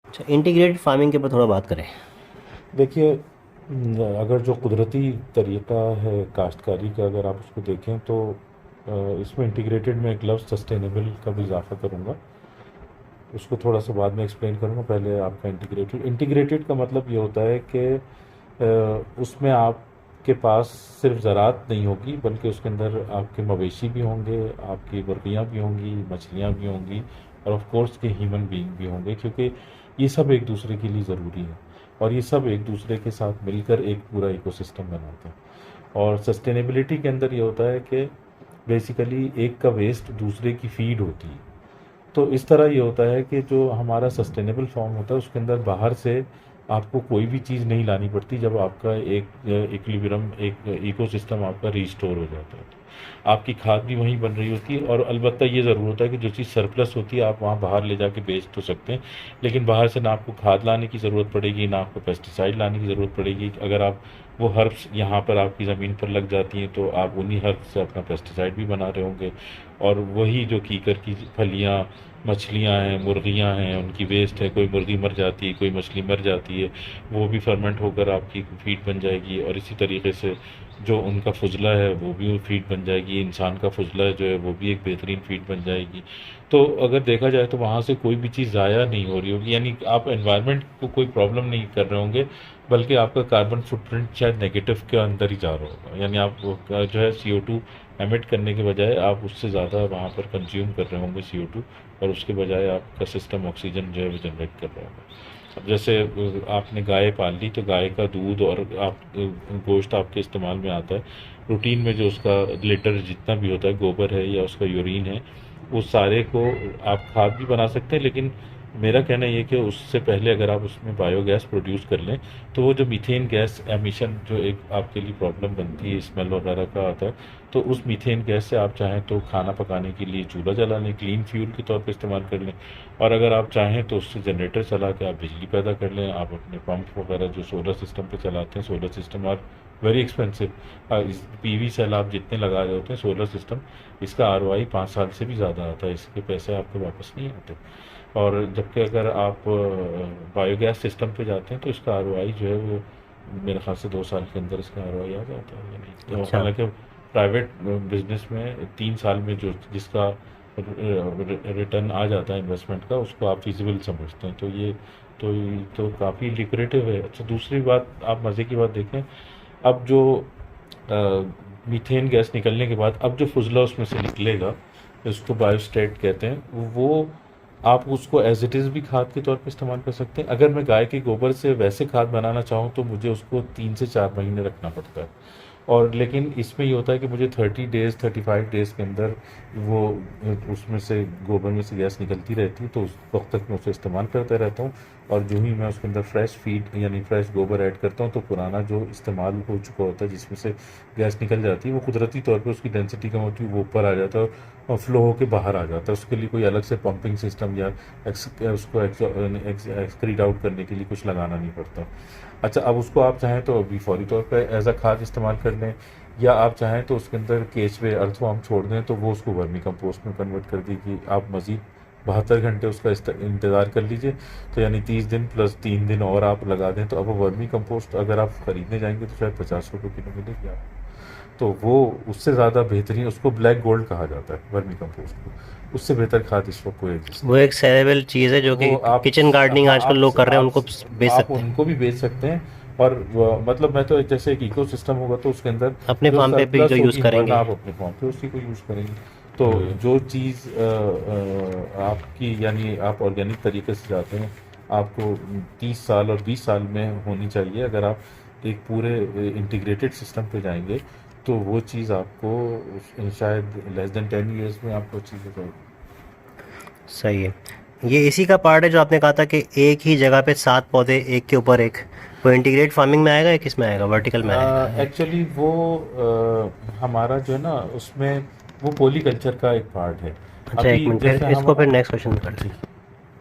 अच्छा, integrated farming के ऊपर थोड़ा बात करें। देखिए, अगर जो कुदरती तरीका है काश्तकारी का अगर आप उसको देखें तो इसमें इंटीग्रेटेड में एक लफ्ज़ सस्टेनेबल का भी इजाफा करूँगा। उसको थोड़ा सा बाद में एक्सप्लेन करूँगा, पहले आपका इंटीग्रेटेड इंटीग्रेटेड का मतलब ये होता है कि उसमें आपके पास सिर्फ ज़राअत नहीं होगी, बल्कि उसके अंदर आपके मवेशी भी होंगे, आपकी मुर्गियाँ भी होंगी, मछलियाँ भी होंगी, और ऑफ कोर्स के ह्यूमन बीइंग भी होंगे, क्योंकि ये सब एक दूसरे के लिए ज़रूरी है और ये सब एक दूसरे के साथ मिलकर एक पूरा इकोसिस्टम बनाते हैं। और सस्टेनेबिलिटी के अंदर ये होता है कि बेसिकली एक का वेस्ट दूसरे की फीड होती है। तो इस तरह ये होता है कि जो हमारा सस्टेनेबल फॉर्म होता है उसके अंदर बाहर से आपको कोई भी चीज़ नहीं लानी पड़ती, जब आपका एक इक्विलिब्रियम एक इकोसिस्टम आपका रिस्टोर हो जाता है। आपकी खाद भी वहीं बन रही होती है, और अलबत्ता ये ज़रूर होता है कि जो चीज़ सरप्लस होती है आप वहाँ बाहर ले जाके बेच तो सकते हैं, लेकिन बाहर से ना आपको खाद लाने की ज़रूरत पड़ेगी, ना आपको पेस्टिसाइड लाने की ज़रूरत पड़ेगी। अगर आप वो हर्ब्स यहाँ पर आपकी ज़मीन पर लग जाती हैं तो आप उन्हीं हर्ब्स से अपना पेस्टिसाइड भी बना रहे होंगे, और वही जो कीकर की फलियाँ, मछलियाँ हैं, मुर्गियाँ हैं, उनकी वेस्ट है, कोई मुर्गी मर जाती है, कोई मछली मर जाती है, वो भी फर्मेंट होकर आपकी फीड बन जाएगी, और इसी तरीके से जो उनका फुजला है वो भी फीड बन जाएगी, इंसान का फुजला जो है वो भी एक बेहतरीन फीड बन जाएगी। तो अगर देखा जाए तो वहाँ से कोई भी चीज़ ज़ाया नहीं हो रही होगी, यानी आप एनवायरनमेंट को कोई प्रॉब्लम नहीं कर रहे होंगे, बल्कि आपका कार्बन फुटप्रिंट शायद नेगेटिव के अंदर ही जा रहा होगा, यानी आप जो है CO2 एमिट करने के बजाय आप उससे ज़्यादा वहाँ पर कंज्यूम कर रहे होंगे CO2, और उसके बजाय आपका सिस्टम ऑक्सीजन जो है वो जनरेट कर रहा होगा। अब जैसे आपने गाय पाल ली तो गाय का दूध और आप गोश्त आपके इस्तेमाल में आता है, रूटीन में जो उसका लिटर जितना भी होता है, गोबर है या उसका यूरिन है, उस सारे को आप खाद भी बना सकते हैं, लेकिन मेरा कहना ये है कि उससे पहले अगर आप उसमें बायोगैस प्रोड्यूस कर लें तो वो जो मीथेन गैस एमिशन जो एक आपके लिए प्रॉब्लम बनती है, स्मेल वगैरह का आता है, तो उस मीथेन गैस से आप चाहें तो खाना पकाने के लिए चूल्हा जला लें, क्लीन फ्यूल के तौर पर इस्तेमाल कर लें, और अगर आप चाहें तो उससे जनरेटर चला के आप बिजली पैदा कर लें। आप अपने पंप वगैरह जो सोलर सिस्टम पे चलाते हैं, सोलर सिस्टम और वेरी एक्सपेंसिव, PV सेल आप जितने लगा रहे होते हैं सोलर सिस्टम, इसका ROI 5 साल से भी ज़्यादा आता है, इसके पैसे आपको वापस नहीं आते। और जबकि अगर आप बायोगैस सिस्टम पे जाते हैं तो इसका ROI जो है वो मेरे ख्याल से 2 साल के अंदर इसका ROI आ जाता है, यानी तो अच्छा। हालांकि प्राइवेट बिजनेस में 3 साल में जो जिसका रिटर्न आ जाता है इन्वेस्टमेंट का, उसको आप फिजिबल समझते हैं, तो ये तो काफ़ी लिक्रेटिव है। अच्छा, दूसरी बात, आप मज़े की बात देखें, अब जो मीथेन गैस निकलने के बाद अब जो फुजला उसमें से निकलेगा, इसको बायोस्टेट कहते हैं, वो आप उसको एज इट इज़ भी खाद के तौर पे इस्तेमाल कर सकते हैं। अगर मैं गाय के गोबर से वैसे खाद बनाना चाहूँ तो मुझे उसको 3 से 4 महीने रखना पड़ता है, और लेकिन इसमें ये होता है कि मुझे 30 डेज़ 35 डेज़ के अंदर वो उसमें से गोबर में से गैस निकलती रहती है, तो उस वक्त तक मैं उसे इस्तेमाल करता रहता हूँ, और जो ही मैं उसके अंदर फ्रेश फीड यानी फ्रेश गोबर ऐड करता हूँ तो पुराना जो इस्तेमाल हो चुका होता है जिसमें से गैस निकल जाती है, वो कुदरती तौर पर उसकी डेंसिटी कम होती है, वो ऊपर आ जाता है और फ्लो होकर बाहर आ जाता है। उसके लिए कोई अलग से पंपिंग सिस्टम या उसको एक्सक्रीट आउट करने के लिए कुछ लगाना नहीं पड़ता। अच्छा, अब उसको आप चाहें तो अभी फौरी तौर पर एज अ खाद इस्तेमाल कर लें, या आप चाहें तो उसके अंदर केचवे अर्थवॉर्म छोड़ दें तो वो उसको वर्मी कंपोस्ट में कन्वर्ट कर देगी। आप मज़ीद 72 घंटे उसका इंतज़ार कर लीजिए, तो यानी 30 दिन प्लस 3 दिन और आप लगा दें, तो अब वो वर्मी कंपोस्ट अगर आप ख़रीदने जाएंगे तो शायद 50 रुपये किलो मिलेगी आपको। तो वो उससे ज़्यादा बेहतरीन, उसको ब्लैक गोल्ड कहा जाता है वर्मी कंपोस्ट को, उससे बेहतर खाद इस वक्त कोई एग्जिस्ट वो नहीं एक करता। सेलेबल चीज़ है जो कि वो आप किचन गार्डनिंग हाँ, आजकल लोग कर रहे हैं, उनको बेच आप सकते हैं उनको भी बेच सकते हैं, और मतलब मैं तो जैसे एक इको सिस्टम होगा तो उसके अंदर अपने जो फार्म पे भी जो सरप्लस यूज़ होगी, वरना करेंगे। आप अपने फॉर्म पे उसी को यूज़ करेंगे। तो जो चीज़ आपकी, यानी आप ऑर्गेनिक तरीके से जाते हैं, आपको 30 साल और 20 साल में होनी चाहिए, अगर आप एक पूरे इंटीग्रेटेड सिस्टम पे जाएंगे तो वो चीज़ आपको शायद लेस देन 10 ईयर्स में आपको अचीव हो जाएगी। सही है। ये इसी का पार्ट है जो आपने कहा था कि एक ही जगह पे 7 पौधे एक के ऊपर एक, वो इंटीग्रेट फार्मिंग में आएगा या किस में आएगा, वर्टिकल में आएगा? एक्चुअली वो हमारा जो है ना उसमें वो पॉलीकल्चर का एक पार्ट है। अच्छा, एक अभी मिनट, फिर जैसे हम इसको फिर नेक्स्ट क्वेश्चन में करते जी हैं।